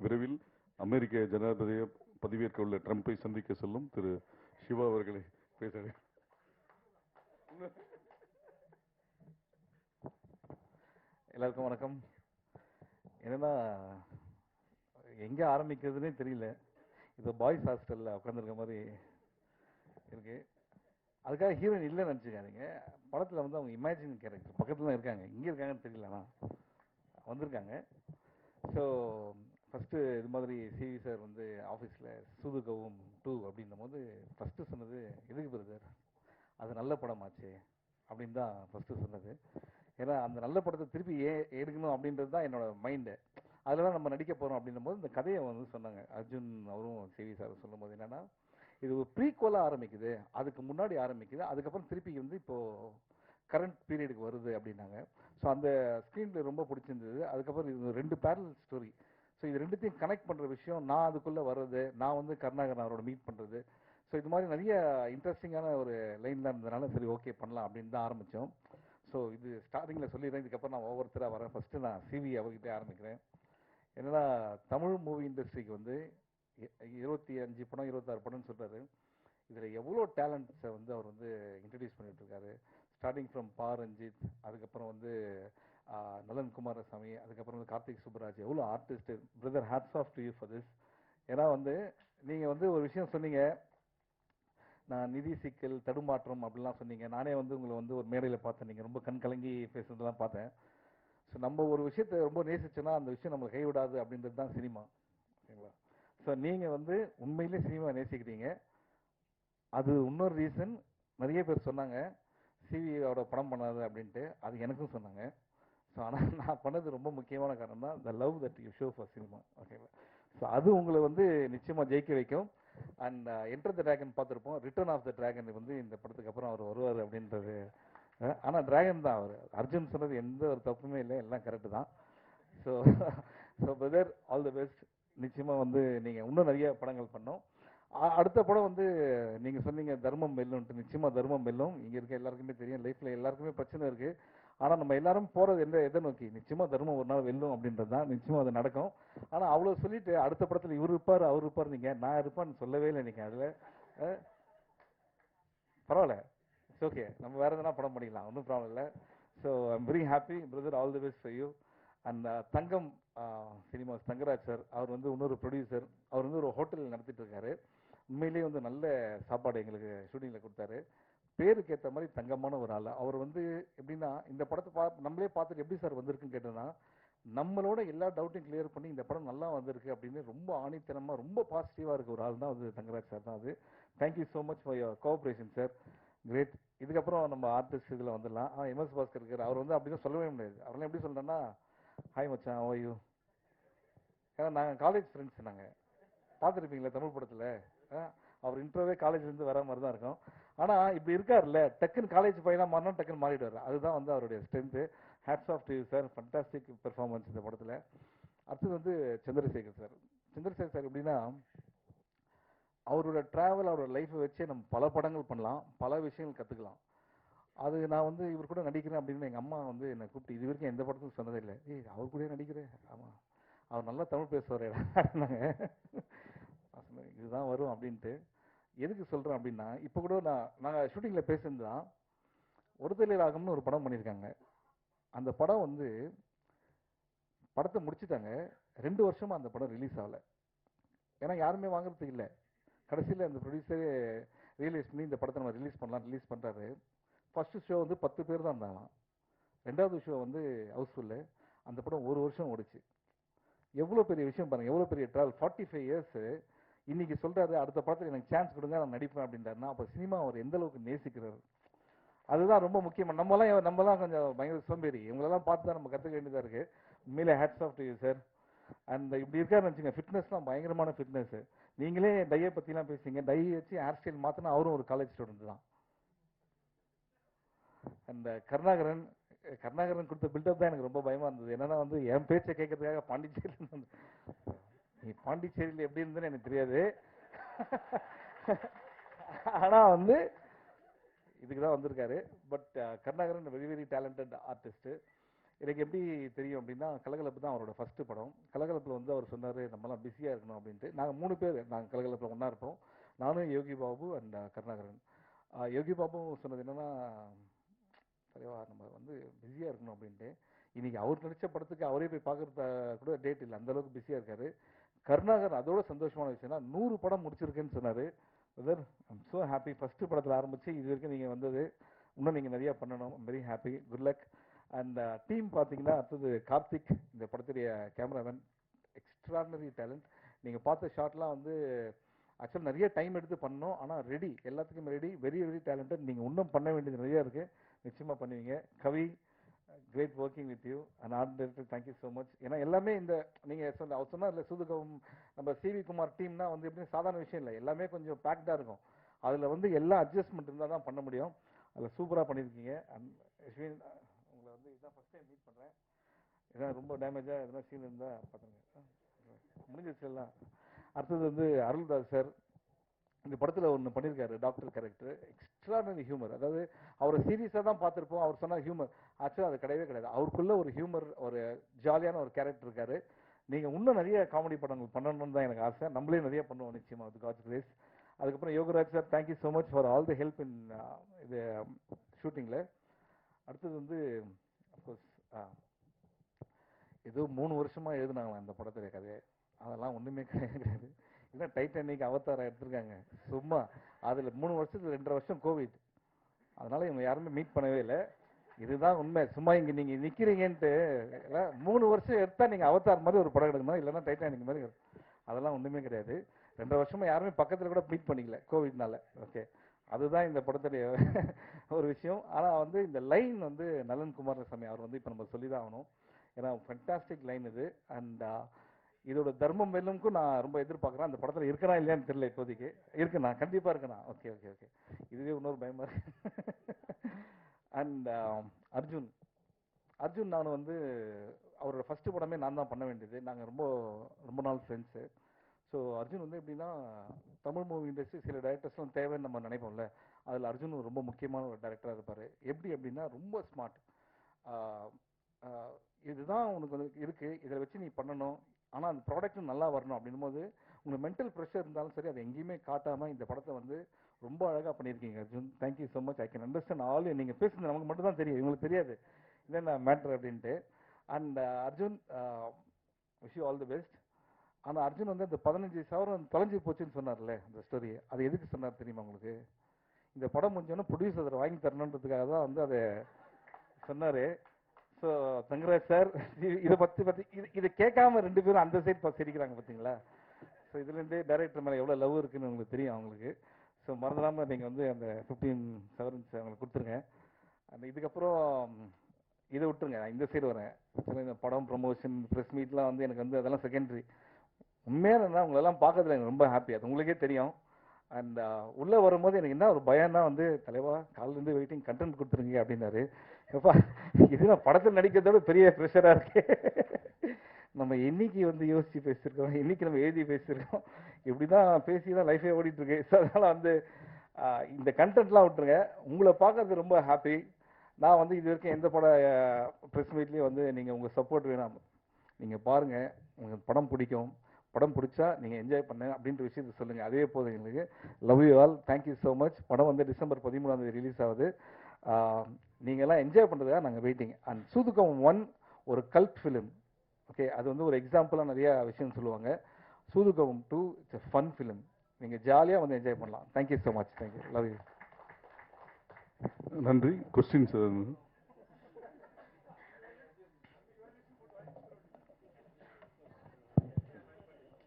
விரைவில் அமெரிக்க ஜனாதிபதியை பதவியேற்க உள்ள ட்ரம்பை சந்திக்க செல்லும் திரு சிவா அவர்களை பேச. எல்லாருக்கும் வணக்கம். என்னன்னா எங்க ஆரம்பிக்கிறதுனே தெரியல. இப்போ பாய்ஸ் ஹாஸ்டல்ல உட்காந்துருக்க மாதிரி இருக்கு. அதுக்காக ஹீரோயின் இல்லைன்னு நினச்சிக்காதீங்க. படத்தில் வந்து அவங்க இமேஜின் கேரக்டர் பக்கத்துல தான் இருக்காங்க. இங்கே இருக்காங்கன்னு தெரியல, ஆனால் வந்திருக்காங்க. ஸோ ஃபஸ்ட்டு இது மாதிரி சிவி சார் வந்து ஆஃபீஸில் சூதுகவும் 2 அப்படின்னும் போது ஃபஸ்ட்டு சொன்னது எதுக்கு பிரதர், அது நல்ல படமாச்சு அப்படின்னு தான் ஃபஸ்ட்டு சொன்னது. ஏன்னா அந்த நல்ல படத்தை திருப்பி எடுக்கணும் அப்படின்றது தான் என்னோட மைண்டு. அதில் தான் நம்ம நடிக்க போகிறோம் அப்படின்னும் போது இந்த கதையை வந்து சொன்னாங்க அர்ஜுன் அவரும் சிவி சார் சொல்லும் போது என்னென்னா, இது ஒரு ப்ரீக்வலாக ஆரம்பிக்குது, அதுக்கு முன்னாடி ஆரம்பிக்குது, அதுக்கப்புறம் திருப்பி வந்து இப்போது கரண்ட் பீரியடுக்கு வருது அப்படின்னாங்க. ஸோ அந்த ஸ்க்ரீனில் ரொம்ப பிடிச்சிருந்தது. அதுக்கப்புறம் இது 2 பேரலல் ஸ்டோரி. ஸோ இது ரெண்டுத்தையும் கனெக்ட் பண்ணுற விஷயம், நான் அதுக்குள்ளே வர்றது, நான் வந்து கருணாகரன் அவரோட மீட் பண்ணுறது. ஸோ இது மாதிரி நிறைய இன்ட்ரெஸ்டிங்கான ஒரு லைன் தான் இருந்ததுனால சரி ஓகே பண்ணலாம் அப்படின்னு தான் ஆரம்பித்தோம். ஸோ இது ஸ்டார்டிங்கில் சொல்லிடுறேன், இதுக்கப்புறம் நான் ஒவ்வொருத்தராக வரேன். ஃபஸ்ட்டு நான் சிவி அவர்கிட்டே ஆரம்பிக்கிறேன். என்னன்னா தமிழ் மூவி இண்டஸ்ட்ரிக்கு வந்து 25 படம் 26 படம்னு சொல்கிறாரு. இதில் எவ்வளோ டேலண்ட்ஸை வந்து அவர் வந்து இன்ட்ரடியூஸ் பண்ணிட்டு இருக்காரு. ஸ்டார்டிங் ஃப்ரம் பா ரஞ்சித், அதுக்கப்புறம் வந்து நலன் குமாரசாமி, அதுக்கப்புறம் வந்து கார்த்திக் சுப்ராஜ், எவ்வளோ artist. Brother, hats off to you for this. ஏன்னா வந்து நீங்கள் வந்து ஒரு விஷயம் சொன்னீங்க, நான் நிதி சிக்கல் தடுமாற்றம் அப்படிலாம் சொன்னீங்க. நானே வந்து உங்களை வந்து ஒரு மேடையில் பார்த்தேன், நீங்கள் ரொம்ப கண் கலங்கி பேசுறதெல்லாம் பார்த்தேன். ஸோ நம்ம ஒரு விஷயத்தை ரொம்ப நேசிச்சோன்னா அந்த விஷயம் நம்மளை கைவிடாது அப்படின்றது தான் சினிமா, ஓகேங்களா? ஸோ நீங்கள் வந்து உண்மையிலே சினிமா நேசிக்கிறீங்க. அது இன்னொரு ரீசன். நிறைய பேர் சொன்னாங்க சிவியோட படம் பண்ணாது அப்படின்ட்டு, அது எனக்கும் சொன்னாங்க. ஸோ ஆனால் நான் பண்ணது ரொம்ப முக்கியமான காரணம் தான் the love that you show for cinema, ஓகேங்களா? ஸோ அது உங்களை வந்து நிச்சயமாக ஜெயிக்க வைக்கும். அண்ட் என்டர் த டிராகன் பார்த்துருப்போம், ரிட்டர்ன் ஆஃப் த டிராகன் வந்து இந்த படத்துக்கு அப்புறம் அவர் வருவார் அப்படின்றது. ஆனால் டிராகன் தான் அவர். அர்ஜுன் சொன்னது எந்த ஒரு தப்புமே இல்லை, எல்லாம் கரெக்டு தான். So so brother, all the best. நிச்சயமாக வந்து நீங்கள் இன்னும் நிறைய படங்கள் பண்ணோம். அடுத்த படம் வந்து நீங்கள் சொன்னீங்க தர்மம் வெல்லும்ட்டு. நிச்சயமாக தர்மம் வெல்லும். இங்கே இருக்க எல்லாருக்குமே தெரியும், லைஃப்பில் எல்லாருக்குமே பிரச்சனை இருக்குது. ஆனால் நம்ம எல்லாரும் போகிறது எதை நோக்கி? நிச்சயமாக தர்மம் ஒரு நாள் வெல்லும் அப்படின்றது தான். நிச்சயமாக அது நடக்கும். ஆனால் அவ்வளோ சொல்லிட்டு அடுத்த படத்தில் இவர் இருப்பார் அவர் இருப்பார், நீங்கள் நான் இருப்பான்னு சொல்லவே இல்லை. நீங்கள் அதில் பரவாயில்ல, இட்ஸ் ஓகே, நம்ம வேறு எதனா படம் பண்ணிக்கலாம், ஒன்றும் ப்ராப்ளம் இல்லை. So I'm very happy brother, all the best for you. And Thangam Cinemas Thangaraj sir, அவர் வந்து இன்னொரு ப்ரொடியூசர். அவர் வந்து ஒரு ஹோட்டல் நடத்திட்டு இருக்காரு. உண்மையிலேயே வந்து நல்ல சாப்பாடு எங்களுக்கு ஷூட்டிங்கில் கொடுத்தாரு. பேருக்கு ஏற்ற மாதிரி தங்கமான ஒரு ஆள். அவர் வந்து எப்படின்னா, இந்த படத்தை நம்மளே பார்த்துட்டு எப்படி சார் வந்திருக்குன்னு கேட்டோன்னா, நம்மளோட எல்லா டவுட்டையும் கிளியர் பண்ணி இந்த படம் நல்லா வந்திருக்கு அப்படின்னு ரொம்ப ஆணித்தனமாக ரொம்ப பாசிட்டிவாக இருக்க ஒரு ஆள் தான் அது தங்கராஜ் சார் தான். அது thank you so much for your cooperation sir, great. இதுக்கப்புறம் நம்ம ஆர்டிஸ்ட் இதில் வந்துடலாம். எம்எஸ் பாஸ்கர் இருக்கார். அவர் வந்து அப்படிதான் சொல்லவே முடியாது. அவரெல்லாம் எப்படி சொல்கிறேன்னா, ஹாய் மச்சான், ஹவ் ஆர் யூ? ஏன்னா நாங்கள் காலேஜ் ஃப்ரெண்ட்ஸ். நாங்கள் பார்த்துருப்பீங்களா தமிழ் படத்தில், அவர் இன்ட்ரோவே காலேஜ்லேருந்து வர மாதிரி தான் இருக்கும். ஆனால் இப்படி இருக்கார்ல, டக்குன்னு காலேஜ் பையனாக மாறினா டக்குன்னு மாறிடுவார். அதுதான் வந்து அவருடைய strength. Hats off to you sir, fantastic performance இந்த படத்தில். அடுத்தது வந்து சந்திரசேகர் சார். சந்திரசேகர் சார் எப்படின்னா, அவரோட ட்ராவல், அவரோட லைஃப்பை வச்சே நம்ம பல படங்கள் பண்ணலாம், பல விஷயங்கள் கற்றுக்கலாம். அது நான் வந்து இவர் கூட நடிக்கிறேன் அப்படின்னு எங்கள் அம்மா வந்து என்னை கூப்பிட்டு இது வரைக்கும் எந்த படத்துக்கும் சொன்னதே இல்லை. ஏய், அவர் கூட நடிக்கிறேன்? ஆமாம், அவர் நல்லா தமிழ் பேசுவார் அப்படின்னாங்க. இதுதான் வரும் அப்படின்ட்டு. எதுக்கு சொல்கிறேன் அப்படின்னா, இப்போ கூட நாங்கள் ஷூட்டிங்கில் பேசுனது தான். ஒருதலை ராகம்னு ஒரு படம் பண்ணியிருக்காங்க. அந்த படம் வந்து படத்தை முடிச்சுட்டாங்க. 2 வருஷமாக அந்த படம் ரிலீஸ் ஆகலை. ஏன்னா யாருமே வாங்குறதுக்கு இல்லை. கடைசியில் அந்த ப்ரொடியூசரே ரியலைஸ் பண்ணி இந்த படத்தை நம்ம ரிலீஸ் பண்ணலாம், ரிலீஸ் பண்ணுறாரு. ஃபஸ்ட்டு ஷோ வந்து 10 பேர் தான் இருந்தாங்களாம். 2வது ஷோ வந்து ஹவுஸ்ஃபுல்லு. அந்த படம் 1 வருஷம் ஓடிச்சு. எவ்வளோ பெரிய விஷயம் பாருங்கள், எவ்வளோ பெரிய ட்ராவல். 45 இயர்ஸு. இன்னைக்கு சொல்கிறாரு அடுத்த படத்தில் எனக்கு சான்ஸ் கொடுங்க, நான் நடிப்பேன் அப்படின்றாருன்னா அப்போ சினிமா அவர் எந்த அளவுக்கு நேசிக்கிறார். அதுதான் ரொம்ப முக்கியமாக. நம்மலாம் கொஞ்சம் பயங்கர சோம்பேறி. இவங்களெல்லாம் பார்த்து தான் நம்ம கற்றுக்க வேண்டியதாக இருக்குது. உண்மையிலே hats off to you sir. And இப்படி இருக்காருன்னு வச்சுங்க, ஃபிட்னஸ்லாம் பயங்கரமான ஃபிட்னஸ். நீங்களே டையை பற்றிலாம் பேசுங்க, டை வச்சு ஹேர் ஸ்டைல் மாற்றினா அவரும் ஒரு காலேஜ் ஸ்டூடெண்ட் தான். அந்த கருணாகரன் கொடுத்த பில்டப் தான் எனக்கு ரொம்ப பயமாக இருந்தது. என்னன்னா வந்து என் பேச்சை கேட்கறதுக்காக பாண்டிச்சேரியில், நீ பாண்டிச்சேரியில் எப்படி இருந்ததுன்னு எனக்கு தெரியாது. ஆனால் வந்து இதுக்கு தான் வந்திருக்காரு. But Karunakaran very very talented artist. எனக்கு எப்படி தெரியும் அப்படின்னா, கலகலப்பு தான் அவரோட ஃபர்ஸ்ட் படம். கலகலப்பில் வந்து அவர் சொன்னார், நம்மலாம் பிஸியாக இருக்கணும் அப்படின்ட்டு. நாங்கள் 3 பேர் நாங்கள் கலகலப்பில் ஒன்றா இருப்போம். நானும் யோகி பாபு அண்ட் கருணாகரன். யோகி பாபு சொன்னது என்னன்னா, தலைவா நம்ம வந்து பிஸியாக இருக்கணும் அப்படின்ட்டு. இன்னைக்கு அவர் நடித்த படத்துக்கு அவரே போய் பார்க்குறது கூட டேட் இல்லை, அந்த அளவுக்கு பிஸியாக இருக்காரு. கருணாகரன் அதோட சந்தோஷமான விஷயம்னா 100 படம் முடிச்சிருக்கேன்னு சொன்னார். Brother I'm so happy. First படத்தில் ஆரம்பித்து இது வரைக்கும் நீங்கள் வந்தது, இன்னும் நீங்கள் நிறையா பண்ணணும். Very happy, good luck. And team பார்த்தீங்கன்னா, அடுத்தது கார்த்திக், இந்த படத்துடைய கேமராமேன், எக்ஸ்ட்ராடனரி டேலண்ட். நீங்கள் பார்த்த ஷாட்லாம் வந்து ஆக்சுவலாக நிறைய டைம் எடுத்து பண்ணோம், ஆனால் ரெடி, எல்லாத்துக்கும் ரெடி, வெரி வெரி டேலண்டட். நீங்கள் இன்னும் பண்ண வேண்டியது நிறையா இருக்குது, நிச்சயமாக பண்ணுவீங்க. Kavi, great working with you. And art director, thank you so much. ஏன்னா எல்லாமே இந்த நீங்கள் அவர் சொன்னார் இல்லை, சூதுகவும் நம்ம சிவி குமார் டீம்னா வந்து எப்படியும் சாதாரண விஷயம் இல்லை, எல்லாமே கொஞ்சம் பேக்டாக இருக்கும். அதில் வந்து எல்லா அட்ஜஸ்ட்மெண்ட் இருந்தால் தான் பண்ண முடியும். அதில் சூப்பராக பண்ணியிருக்கீங்க. அண்ட் அஸ்வின், உங்களை வந்து இதுதான் ஃபஸ்ட் டைம் மீட் பண்ணுறேன். இதான் ரொம்ப டேமேஜாக எதனா சீன் இருந்தால் பார்த்துங்க, முடிஞ்சிச்சு எல்லாம். அடுத்தது வந்து அருள்தாஸ் சார், இந்த படத்தில் ஒன்று பண்ணியிருக்காரு, டாக்டர் கேரக்டர், எக்ஸ்ட்ராடனரி ஹியூமர். அதாவது அவரை சீரியஸாக தான் பார்த்துருப்போம், அவர் சொன்ன ஹியூமர் ஆக்சுவலாக அது கிடையவே கிடையாது. அவருக்குள்ள ஒரு ஹியூமர், ஒரு ஜாலியான ஒரு கேரக்டர் இருக்காரு. நீங்கள் இன்னும் நிறைய காமெடி படங்கள் பண்ணணும்னு தான் எனக்கு ஆசை. நம்மளே நிறைய பண்ணுவோம் நிச்சயமாக, வித் காட்ஸ் கிரேஸ். அதுக்கப்புறம் Yogaraj sir, thank you so much for all the help in இது ஷூட்டிங்கில். அடுத்தது வந்து அஃப்கோர்ஸ் ஏதோ 3 வருஷமாக எழுதுனாங்களா இந்த படத்துடைய கதையை, அதெல்லாம் ஒன்றுமே கிடையாது. இல்லை டைட்டானிக், அவதாரம் எடுத்திருக்காங்க சும்மா. அதில் 3 வருஷத்துக்கு 2.5 வருஷம் கோவிட், அதனால இவங்க யாருமே மீட் பண்ணவே இல்லை. இதுதான் உண்மை. சும்மா இங்கே நீங்கள் நிற்கிறீங்கன்ட்டு 3 வருஷம் எடுத்தால் நீங்கள் அவதார் மாதிரி ஒரு படம் எடுக்கணும், இல்லைன்னா டைட்டானிக் மாதிரி. அதெல்லாம் ஒன்றுமே கிடையாது. 2.5 வருஷமாக யாருமே பக்கத்தில் கூட மீட் பண்ணிக்கல கோவிட்னால. ஓகே, அதுதான் இந்த படத்துடைய ஒரு விஷயம். ஆனால் வந்து இந்த லைன் வந்து நலன் குமாரசாமி அவர் வந்து இப்போ நம்ம சொல்லி தான் ஆகணும். ஏன்னா ஃபண்டாஸ்டிக் லைன் இது. அண்ட் இதோட தர்மம் வெல்லும்க்கும் நான் ரொம்ப எதிர்பார்க்குறேன். அந்த படத்தில் இருக்கனா இல்லையான்னு தெரியல இப்போதைக்கு. இருக்குண்ணா, கண்டிப்பாக இருக்குண்ணா. ஓகே ஓகே ஓகே, இதுவே இன்னொரு பயமாக இருக்கு. அண்ட் அர்ஜுன், நான் வந்து அவரோட ஃபஸ்ட்டு படமே நான் தான் பண்ண வேண்டியது. நாங்கள் ரொம்ப ரொம்ப நாள் ஃப்ரெண்ட்ஸு. ஸோ அர்ஜுன் வந்து எப்படின்னா, தமிழ் மூவி இண்டஸ்ட்ரி சில டைரக்டர்ஸ்லாம் தேவைன்னு நம்ம நினைப்போம்ல, அதில் அர்ஜுன் ரொம்ப முக்கியமான ஒரு டைரக்டராக இருப்பார். எப்படி அப்படின்னா, ரொம்ப ஸ்மார்ட். இதுதான் உனக்கு வந்து இருக்குது, இதை வச்சு நீ பண்ணணும், ஆனால் அந்த ப்ராடக்ட்டும் நல்லா வரணும். அப்படின்னும் போது உங்களுக்கு மென்டல் ப்ரெஷர் இருந்தாலும் சரி, அதை எங்கேயுமே காட்டாமல் இந்த படத்தை வந்து ரொம்ப அழகாக பண்ணியிருக்கீங்க Arjun. Thank you so much. I can understand all. நீங்கள் பேசுறது நமக்கு மட்டும் தான் தெரியும், இவங்களுக்கு தெரியாது என்னென்ன மேட்ரு அப்படின்ட்டு. And Arjun, wish you all the best. ஆனால் அர்ஜுன் வந்து அந்த 15 சவரம் தொலைஞ்சி போச்சுன்னு சொன்னார்ல, அந்த ஸ்டோரி, அது எதுக்கு சொன்னார் தெரியுமா உங்களுக்கு? இந்த படம் முடிஞ்சோன்னா ப்ரொடியூசர் அதை வாங்கி தரணுன்றதுக்காக தான் வந்து அதை சொன்னார். ஸோ தங்கராஜ் சார், இதை பற்றி இதை கேட்காம 2 பேரும் அந்த சைட் சிரிக்கிறாங்க பார்த்தீங்களா? ஸோ இதுலேருந்தே டைரக்டர் மேலே எவ்வளோ லவ் இருக்குன்னு உங்களுக்கு தெரியும் அவங்களுக்கு. ஸோ மறந்துடாமல் நீங்கள் வந்து அந்த 15 சவரன்ஸ் அவங்களுக்கு கொடுத்துருங்க. அந்த இதுக்கப்புறம் இதை விட்டுருங்க, நான் இந்த சைடு வரேன். இந்த படம் ப்ரொமோஷன், ப்ரெஸ் மீட்லாம் வந்து எனக்கு வந்து அதெல்லாம் செகண்டரி. உண்மையாக என்ன, உங்களெல்லாம் பார்க்கறதுல எனக்கு ரொம்ப ஹாப்பி, அது உங்களுக்கே தெரியும். அண்ட் உள்ளே வரும்போது எனக்கு என்ன ஒரு பயம்னா வந்து, தலைவா காலிலேருந்து வெயிட்டிங், கண்டென்ட் கொடுத்துருங்க அப்படின்னாரு. எப்பா, இது நான் படத்தில் நடிக்கிறதோட பெரிய ப்ரெஷராக இருக்கு. நம்ம என்னைக்கு வந்து யோசித்து பேசியிருக்கோம், என்னைக்கு நம்ம எழுதி பேசியிருக்கோம், இப்படி தான் பேசி தான் லைஃபே ஓடிட்டுருக்கு. ஸோ அதனால் வந்து இந்த கண்டென்ட்லாம் விட்டுருங்க. உங்களை பார்க்கறது ரொம்ப ஹாப்பி. நான் வந்து இது வரைக்கும் எந்த பட ப்ரெஸ் மீட்லேயும் வந்து நீங்கள் உங்கள் சப்போர்ட் வேணாம், நீங்கள் பாருங்கள், உங்களுக்கு படம் பிடிக்கும், படம் பிடிச்சா நீங்கள் என்ஜாய் பண்ண அப்படின்ற விஷயத்தை சொல்லுங்கள், அதே போதும் எங்களுக்கு. Love you all, thank you so much. படம் வந்து டிசம்பர் 13 ரிலீஸ் ஆகுது. நீங்கள்லாம் என்ஜாய் பண்ணுறதுக்காக நாங்கள் வெயிட்டிங். அண்ட் சூதுகம் 1 ஒரு கல்ட் ஃபிலிம். ஓகே, அது வந்து ஒரு எக்ஸாம்பிளாக நிறையா விஷயம் சொல்லுவாங்க. சூதுகம் 2 இட்ஸ் எ ஃபன் ஃபிலிம். நீங்கள் ஜாலியாக வந்து என்ஜாய் பண்ணலாம். Thank you so much. Thank you, love you. நன்றி. கொஸ்டின்ஸ்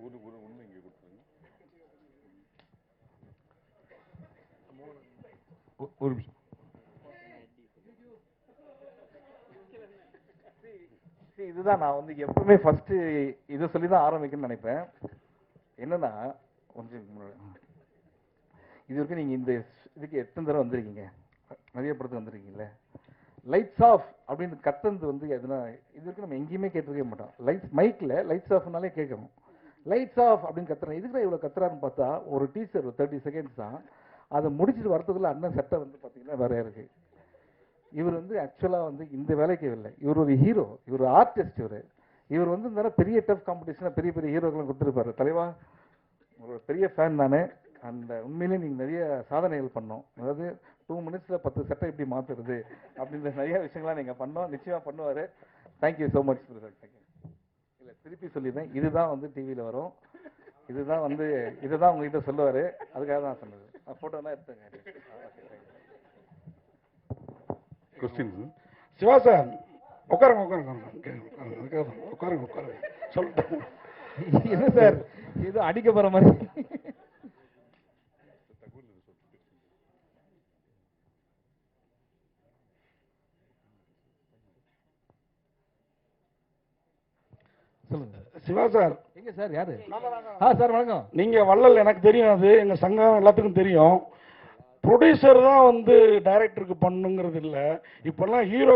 ஒன்று இங்கே கொடுத்துருங்க. ஒரு நிமிஷம். இதுதான் நான் வந்து எப்பவுமே ஃபர்ஸ்ட் இதை சொல்லி தான் ஆரம்பிக்கணும்னு நினைப்பேன். என்னன்னா, கொஞ்சம் இது வரைக்கும் நீங்கள் இந்த இதுக்கு எத்தனை தடவை வந்திருக்கீங்க? நிறைய படத்துக்கு வந்திருக்கீங்களே. லைட்ஸ் ஆஃப் அப்படின்னு கத்துறது வந்து எதுனா இது வரைக்கும் நம்ம எங்கேயுமே கேட்டிருக்கவே மாட்டோம். மைக்கில் லைட்ஸ் ஆஃப்னாலே கேட்கணும். லைட்ஸ் ஆஃப் அப்படின்னு கத்துறேன். இதுக்கு இவ்வளோ கத்துறான்னு பார்த்தா ஒரு டீசர் 30 செகண்ட்ஸ் தான். அதை முடிச்சுட்டு வரதுக்குள்ள அண்ணன் சட்டை வந்து பார்த்தீங்கன்னா வேறையா இருக்கு. இவர் வந்து ஆக்சுவலாக வந்து இந்த வேலைக்கு இல்லை, இவர் ஒரு ஹீரோ, இவர் ஆர்டிஸ்ட். இவர் வந்து இந்த பெரிய டஃப் காம்படிஷனாக பெரிய பெரிய ஹீரோக்கெல்லாம் கொடுத்துருப்பாரு. தலைவா ஒரு பெரிய ஃபேன் நான். அந்த உண்மையிலே நீங்கள் நிறைய சாதனைகள் பண்ணோம். அதாவது 2 மினிட்ஸில் 10 சட்டை எப்படி மாற்றுறது அப்படின்ற நிறைய விஷயங்கள்லாம் நீங்கள் பண்ணோம். நிச்சயமாக பண்ணுவார். Thank you so much sir. Thank you. இல்லை திருப்பி சொல்லிடுறேன், இதுதான் வந்து டிவியில் வரும், இதுதான் வந்து இதுதான் உங்ககிட்ட சொல்லுவார். அதுக்காக தான் சொன்னது. நான் ஃபோட்டோலாம் எடுத்துங்க. கொஸ்டின்ஸ் சிவா சார் உட்காருங்க சொல்லிட்டு. என்ன சார் இது அடிக்க போற மாதிரி? சொல்லுங்க சிவா சார். எங்க சார் யாரு? சார் வணக்கம். நீங்க வள்ளல் எனக்கு தெரியும், அது எங்க சங்கம் எல்லாத்துக்கும் தெரியும். ப்ரொடியூசர் தான் வந்து டைரக்டருக்கு பண்ணுங்கிறது இல்லை. இப்பெல்லாம் ஹீரோ